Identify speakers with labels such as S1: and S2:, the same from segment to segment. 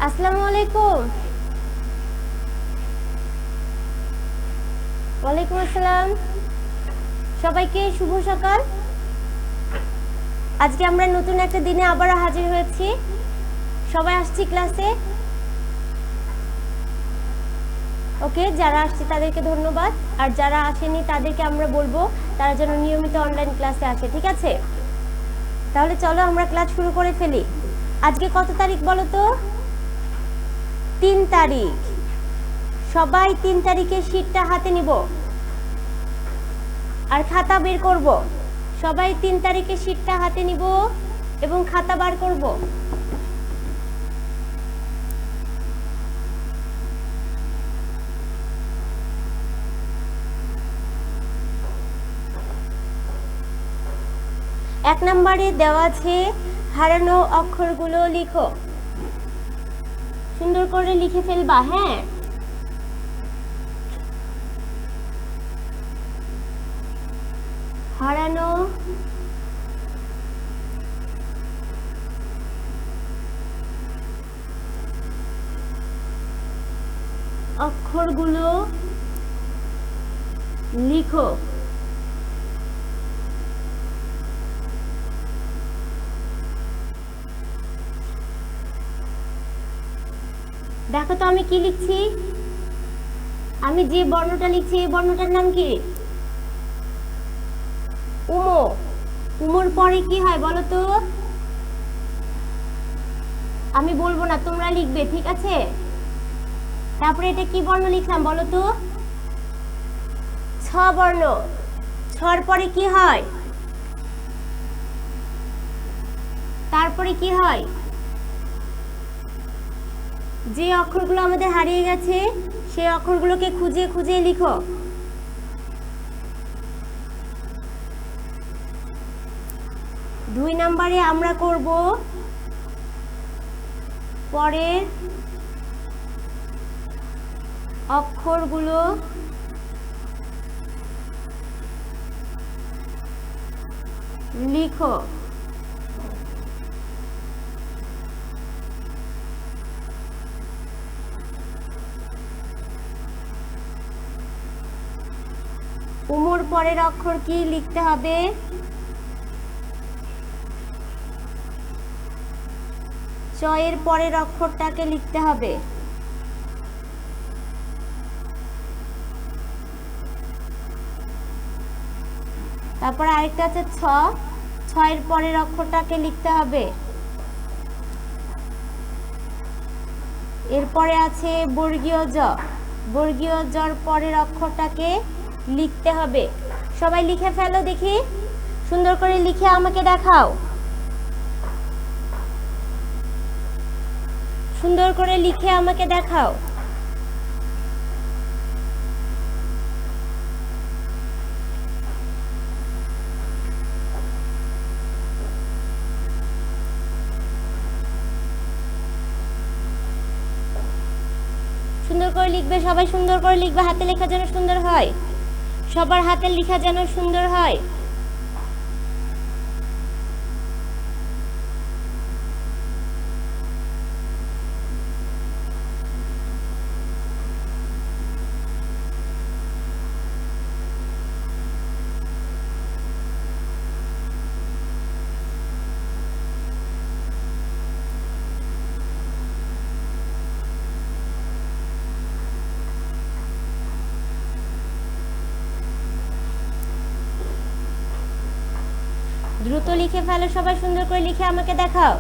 S1: আসসালামু আলাইকুম। ওয়ালাইকুম আসসালাম। সবাইকে শুভ সকাল। আজকে আমরা নতুন একটা দিনে আবার হাজির হয়েছি। সবাই আসছি ক্লাসে। ওকে, যারা আসছে তাদেরকে ধন্যবাদ, আর যারা আসেনি তাদেরকে আমরা বলবো তারা যেন নিয়মিত অনলাইন ক্লাসে আসে, ঠিক আছে? তাহলে চলো আমরা ক্লাস শুরু করে ফেলি। আজকে কত তারিখ বলো তো? 3 তারিখ। সবাই 3 তারিখে শীটটা হাতে নিব আর খাতা বের করব। সবাই 3 তারিখে শীটটা হাতে নিব এবং খাতা বার করব। এক নম্বরে দেওয়া আছে হারানো অক্ষরগুলো লিখো। সুন্দর করে লিখে ফেলবা, হ্যাঁ? হারানো অক্ষরগুলো লিখো। দেখো তো আমি কি লিখছি। আমি যে বর্ণটা লিখছি এই বর্ণটার নাম কি? উমো। উমোর পরে কি হয় বলো তো? আমি বলবো না, তোমরা লিখবে, ঠিক আছে? তারপরে এটা কি বর্ণ লিখলাম বলো তো? ছ বর্ণ। ছর পরে কি হয়? তারপরে কি হয়? যে অক্ষরগুলো আমাদের হারিয়ে গেছে সেই অক্ষরগুলোকে খুঁজে খুঁজে লিখো। দুই নম্বরে আমরা করব পরের অক্ষরগুলো লিখো। উমোর পরের অক্ষর কি লিখতে হবে? চ এর পরের অক্ষরটাকে লিখতে হবে। তারপর আরেকটা আছে ছ। ছ এর পরের অক্ষরটাকে লিখতে হবে। এরপরে আছে বর্গীয় জ। বর্গীয় জর পরের অক্ষরটাকে লিখতে হবে। সবাই লিখে ফেলো দেখি। সুন্দর করে লিখে আমাকে দেখাও। সুন্দর করে লিখে আমাকে দেখাও। সুন্দর করে লিখবে, সবাই সুন্দর করে লিখবে। হাতে লেখা যেন সুন্দর হয়, সবার হাতের লেখা যেন সুন্দর হয়। দ্রুত লিখে ফেলো, সবাই সুন্দর করে লিখে আমাকে দেখাও।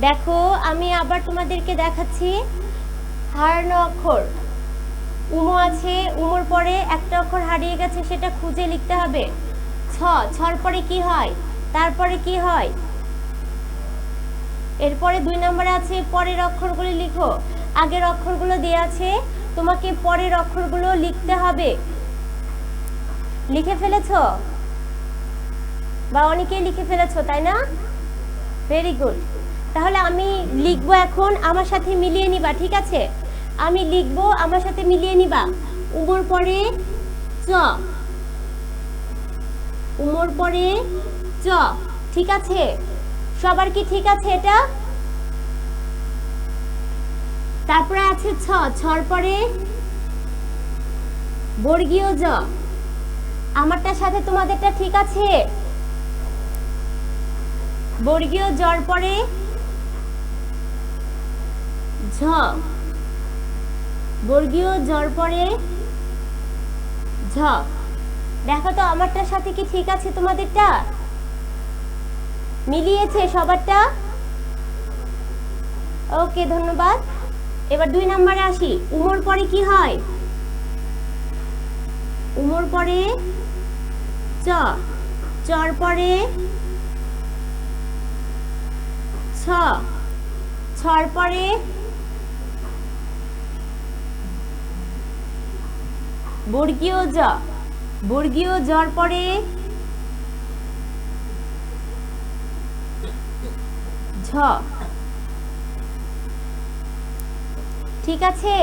S1: দেখো আমি আবার তোমাদেরকে দেখাচ্ছি হারানো অক্ষর। উমো আছে, উমোর পরে একটা অক্ষর হারিয়ে গেছে, সেটা খুঁজে লিখতে হবে। ছর পরে কি হয়, তারপরে কি হয়। এরপরে 2 নম্বরে আছে পরের অক্ষরগুলো লিখো। আগের অক্ষরগুলো দেয়া আছে, তোমাকে পরের অক্ষরগুলো লিখতে হবে। লিখে ফেলেছো বা অনেকেই লিখে ফেলেছো, তাই না? Very good. তাহলে আমি লিখবো এখন, আমার সাথে মিলিয়ে নিবা, ঠিক আছে? আমি লিখবো, আমার সাথে মিলিয়ে নিবা। উমোর পরে চ, উমোর পরে চ, ঠিক আছে? সবার কি ঠিক আছে এটা? তারপরে আছে ছর পরে বর্গীয় জ। আমারটার সাথে তোমাদেরটা ঠিক আছে? বর্গীয় জর পরে ঝ, বর্গীয় জর পরে ঝ। দেখো তো আমারটার সাথে কি ঠিক আছে তোমাদেরটা? মিলিয়েছে সবারটা? ওকে, ধন্যবাদ। এবার 2 নম্বরে আসি। উমোর পরে কি হয়? উমোর পরে চ, চর পরে ছ, ছর পরে বর্গীয় জ, বর্গীয় জর পরে ঝ, ঠিক আছে?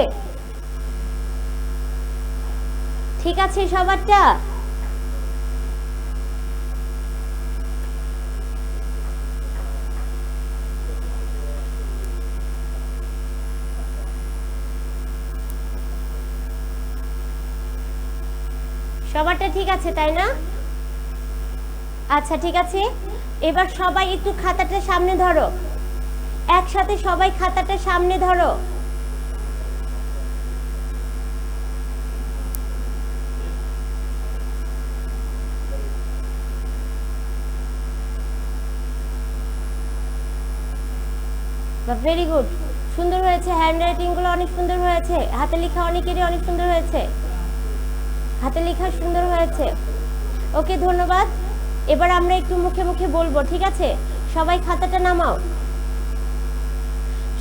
S1: ঠিক আছে সবারটা? সবারটা ঠিক আছে, তাই না? আচ্ছা, ঠিক আছে। এবার সবাই একটু খাতাটা সামনে ধরো, একসাথে সবাই খাতাটা সামনে ধরো। ভেরি গুড, সুন্দর হয়েছে। হ্যান্ড রাইটিং গুলো অনেক সুন্দর হয়েছে। হাতে লেখা অনেকেরই অনেক সুন্দর হয়েছে, হাতে লেখা সুন্দর হয়েছে। ওকে, ধন্যবাদ। এবার আমরা একটু মুখে মুখে বলবো, ঠিক আছে? সবাই খাতাটা নামাও,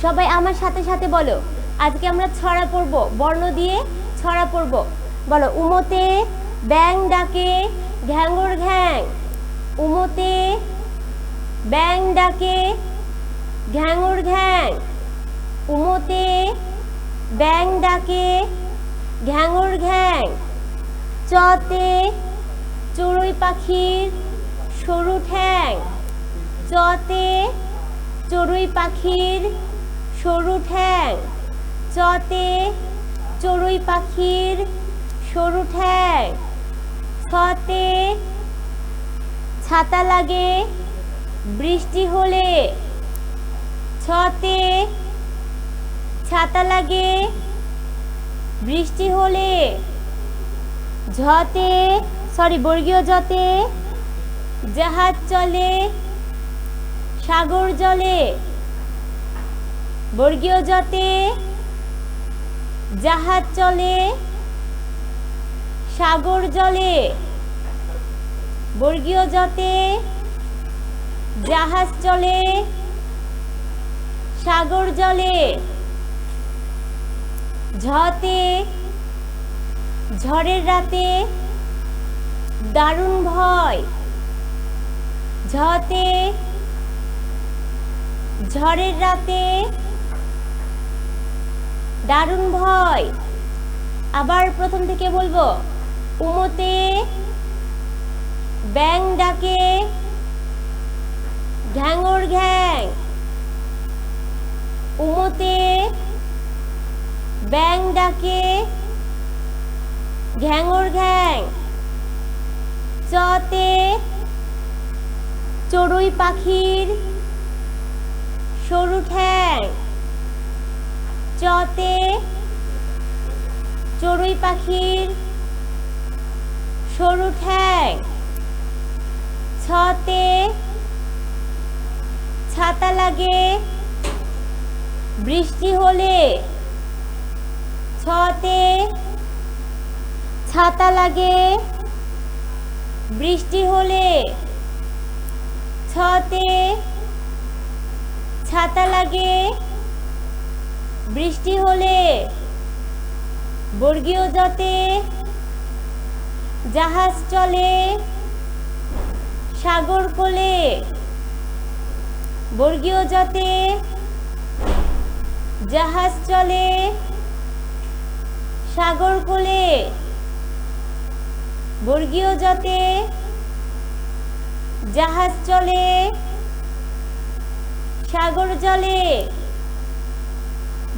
S1: সবাই আমার সাথে সাথে বলো। আজকে আমরা ছড়া পড়বো, বর্ণ দিয়ে ছড়া পড়বো। বলো, উমোতে ব্যাং ডাকে ঘ্যাঙ্গর ঘ্যাং। উমোতে ব্যাং ডাকে ঘ্যাঙ্গর ঘ্যাং। উমোতে ব্যাং ডাকে ঘ্যাঙ্গর ঘ্যাং। চতে চড়ুই পাখির সরু ঠ্যাং। চতে চড়ুই পাখির সরু ঠ্যাং। চতে চড়ুই পাখির সরু ঠ্যাং। ছতে ছাতা লাগে বৃষ্টি হলে। ছতে ছাতা লাগে বৃষ্টি হলে। বর্গীয় জতে জাহাজ চলে সাগর জলে। বর্গীয় জতে জাহাজ চলে সাগর জলে। বর্গীয় জতে জাহাজ চলে সাগর জলে। ঝতে ঝড়ের রাতে দারুণ ভয়। ঝতে ঝড়ের রাতে দারুণ ভয়। আবার প্রথম থেকে বলবো। উমোতে ব্যাং ডাকে ঘ্যাঙ্গর ঘ্যাং। উমোতে ব্যাং ডাকে ঘ্যাঙ্গর ঘ্যাং। চতে চড়ুই পাখির সরু ঠ্যাং। চতে চড়ুই পাখির সরু ঠ্যাং। ছতে ছাতা লাগে বৃষ্টি হলে ছতে ছাতা লাগে বৃষ্টি হলে ছতে ছাতা লাগে বৃষ্টি হলে বর্গীয় জতে জাহাজ চলে সাগর কোলে বর্গীয় জতে জাহাজ চলে সাগর কোলে বর্গীয় জতে জাহাজ চলে সাগর জলে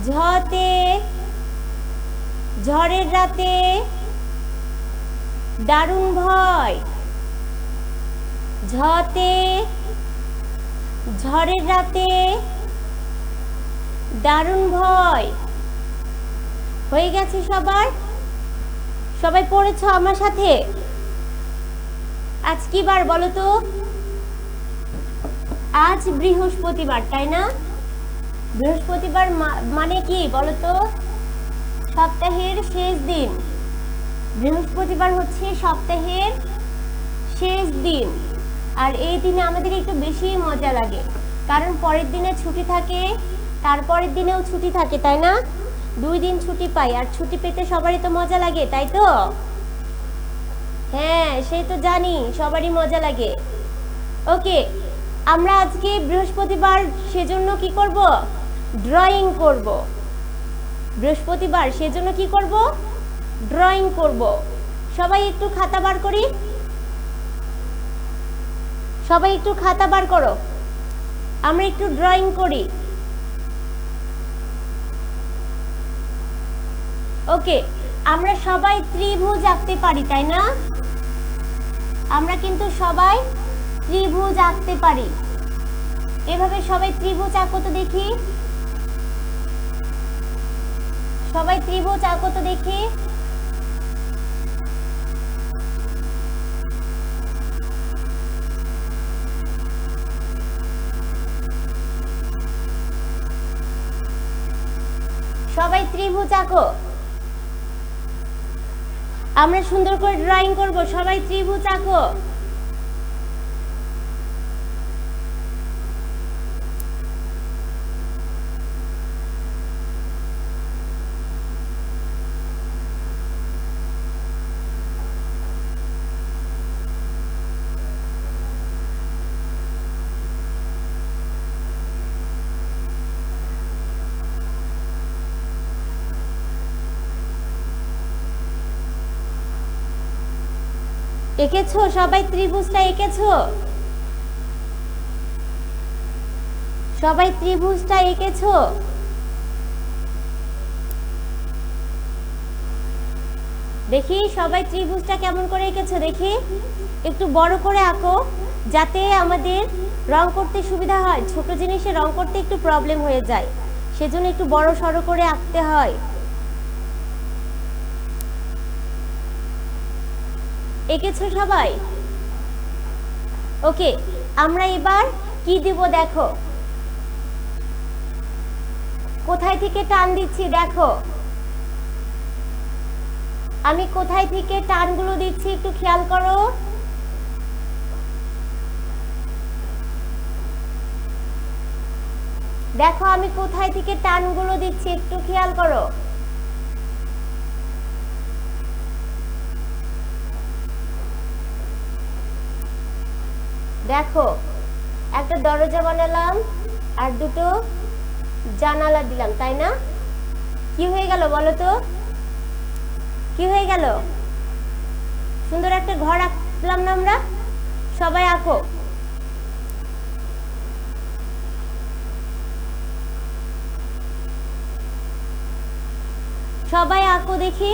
S1: ঝতে ঝড়ের রাতে দারুণ ভয় ঝতে ঝড়ের রাতে দারুণ ভয় হয়ে গেছে সবার সবাই পড়েছো আমার সাথে আজ কি বার বলো তো আজ বৃহস্পতিবার তাই না বৃহস্পতিবার মানে কি বলো তো সপ্তাহের শেষ দিন বৃহস্পতিবার হচ্ছে সপ্তাহের শেষ দিন আর এই দিনে আমাদের একটু বেশি মজা লাগে কারণ পরের দিনে ছুটি থাকে তারপরের দিনেও ছুটি থাকে তাই না 2 দিন ছুটি পাই আর ছুটি পেতে সবারই তো মজা লাগে তাই তো হ্যাঁ সেই তো জানি সবারই মজা লাগে ওকে আমরা আজকে বৃহস্পতিবার সেজন্য কি করব ড্রয়িং করব বৃহস্পতিবার সেজন্য কি করব ড্রয়িং করব সবাই একটু খাতা বার করি সবাই একটু খাতা বার করো আমরা একটু ড্রয়িং করি ওকে আমরা সবাই ত্রিভুজ আঁকতে পারি তাই না আমরা কিন্তু সবাই ত্রিভুজ আঁকতে পারি এভাবে সবাই ত্রিভুজ আঁকো তো দেখি সবাই ত্রিভুজ আঁকো তো দেখি সবাই ত্রিভুজ আঁকো আমরা সুন্দর করে ড্রয়িং করব সবাই ত্রিভুজ আঁকো এঁকেছো সবাই ত্রিভুজটা এঁকেছো সবাই ত্রিভুজটা এঁকেছো দেখি সবাই ত্রিভুজটা কেমন করে এঁকেছো দেখি একটু বড় করে আঁকো যাতে আমাদের রং করতে সুবিধা হয় ছোট জিনিসে রং করতে একটু প্রবলেম হয়ে যায় সেজন্য একটু বড় সরো করে আঁকতে হয় এঁকেছো সবাই ওকে আমরা এবার কি দিব দেখো কোথায় থেকে টান দিচ্ছি দেখো আমি কোথায় থেকে টানগুলো দিচ্ছি একটু খেয়াল করো দেখো আমি কোথায় থেকে টানগুলো দিচ্ছি একটু খেয়াল করো দেখো একটা দরজা বানালাম আর দুটো জানালা দিলাম তাই না কি হয়ে গেল বলো তো কি হয়ে গেল সুন্দর একটা ঘর আঁকলাম না আমরা সবাই আঁকো সবাই আঁকো দেখি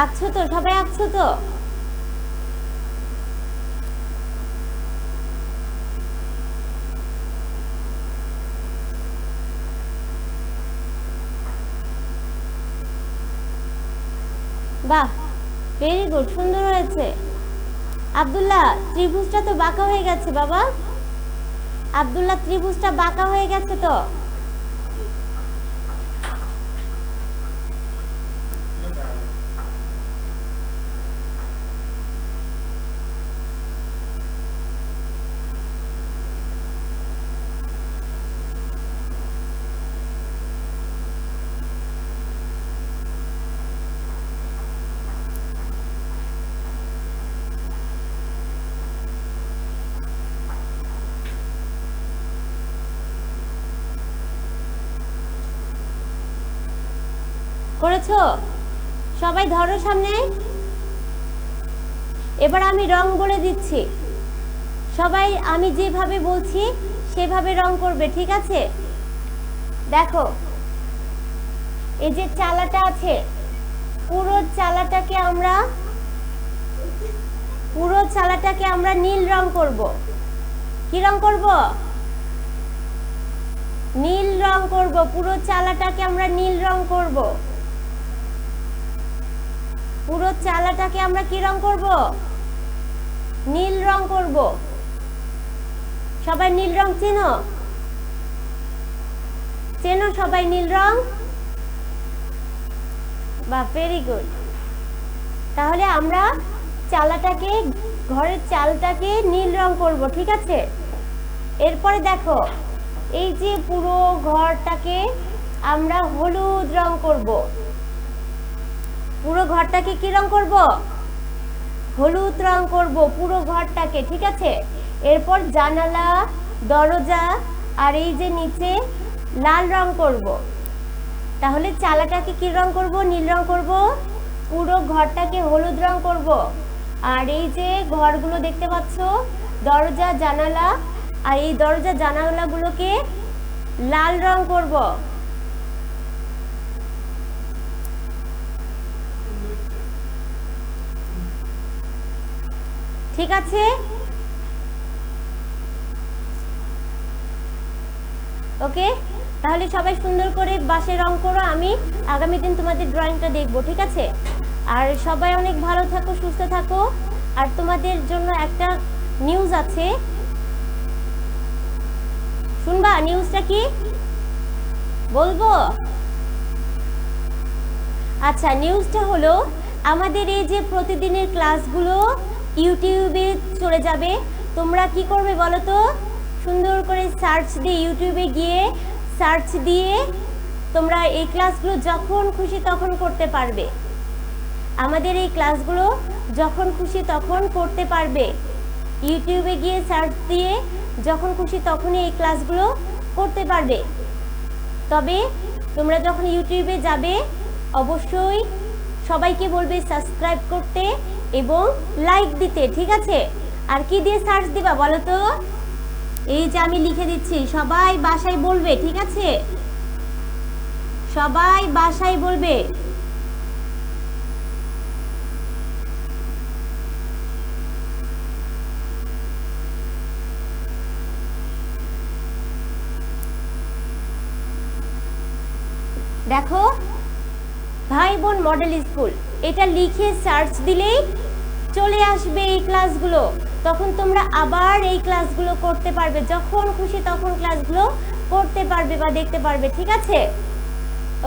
S1: আঁকছো তো সবাই আঁকছো তো ভেরি গুড, সুন্দর হয়েছে। আব্দুল্লাহ, ত্রিভুজটা তো বাঁকা হয়ে গেছে বাবা। আব্দুল্লাহ, ত্রিভুজটা বাঁকা হয়ে গেছে তো। করেছো? সবাই ধরো সামনে। এবার আমি রং বলে দিচ্ছি, সবাই আমি যেভাবে বলছি সেভাবে রং করবে, ঠিক আছে? দেখো, এই যে চালাটা আছে, পুরো চালাটাকে আমরা নীল রং করব। কি রং করব? নীল রং করব। পুরো চালাটাকে আমরা নীল রং করব। পুরো চালাটাকে আমরা কি রং করব? নীল রং করব। সবাই নীল রং চেনো? চেনো সবাই নীল রং? বাহ, ভেরি গুড। তাহলে আমরা চালাটাকে, ঘরের চালটাকে নীল রং করব, ঠিক আছে? এরপরে দেখো, এই যে পুরো ঘরটাকে আমরা হলুদ রং করব। পুরো ঘরটাকে কি রং করব? হলুদ রং করব পুরো ঘরটাকে, ঠিক আছে? এরপর জানালা, দরজা আর এই যে নিচে লাল রং করব। তাহলে চালাটাকে কি রং করব? নীল রং করব। পুরো ঘরটাকে হলুদ রং করব। আর এই যে ঘরগুলো দেখতে পাচ্ছ, দরজা, জানালা, আর এই দরজা জানালাগুলোকে লাল রং করব। ঠিক আছে? ওকে, তাহলে সবাই সুন্দর করে বাসে রং করো। আমি আগামী দিন তোমাদের ড্রয়িংটা দেখবো, ঠিক আছে? আর সবাই অনেক ভালো থাকো, সুস্থ থাকো। আর তোমাদের জন্য একটা নিউজ আছে, শুনবা? নিউজটা কি বলবো? আচ্ছা, নিউজটা হলো আমাদের এই যে প্রতিদিনের ক্লাসগুলো ইউটিউবে চলে যাবে। তোমরা কি করবে বলো তো? সুন্দর করে সার্চ দিয়ে, ইউটিউবে গিয়ে সার্চ দিয়ে তোমরা এই ক্লাসগুলো যখন খুশি তখন করতে পারবে। আমাদের এই ক্লাসগুলো যখন খুশি তখন করতে পারবে। ইউটিউবে গিয়ে সার্চ দিয়ে যখন খুশি তখনই এই ক্লাসগুলো করতে পারবে। তবে তোমরা যখন ইউটিউবে যাবে অবশ্যই সবাইকে বলবে সাবস্ক্রাইব করতে এবং লাইক দিতে, ঠিক আছে? আর কি দিয়ে সার্চ দিবা বলো তো? এই যে আমি লিখে দিচ্ছি, সবাই বাসায় বলবে, ঠিক আছে? সবাই বাসায় বলবে। দেখো, ভাই বোন মডেল স্কুল, এটা লিখে সার্চ দিলেই চলে আসবে এই ক্লাসগুলো। তখন তোমরা আবার এই ক্লাসগুলো করতে পারবে, যখন খুশি তখন ক্লাসগুলো করতে পারবে বা দেখতে পারবে, ঠিক আছে?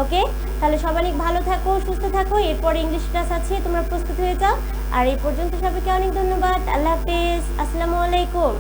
S1: ওকে, তাহলে সবাই অনেক ভালো থাকো, সুস্থ থাকো। এরপর ইংলিশ ক্লাস আছে, তোমরা প্রস্তুত হয়ে যাও। আর এই পর্যন্ত সবাইকে অনেক ধন্যবাদ। আল্লাহ হাফেজ, আসসালামু আলাইকুম।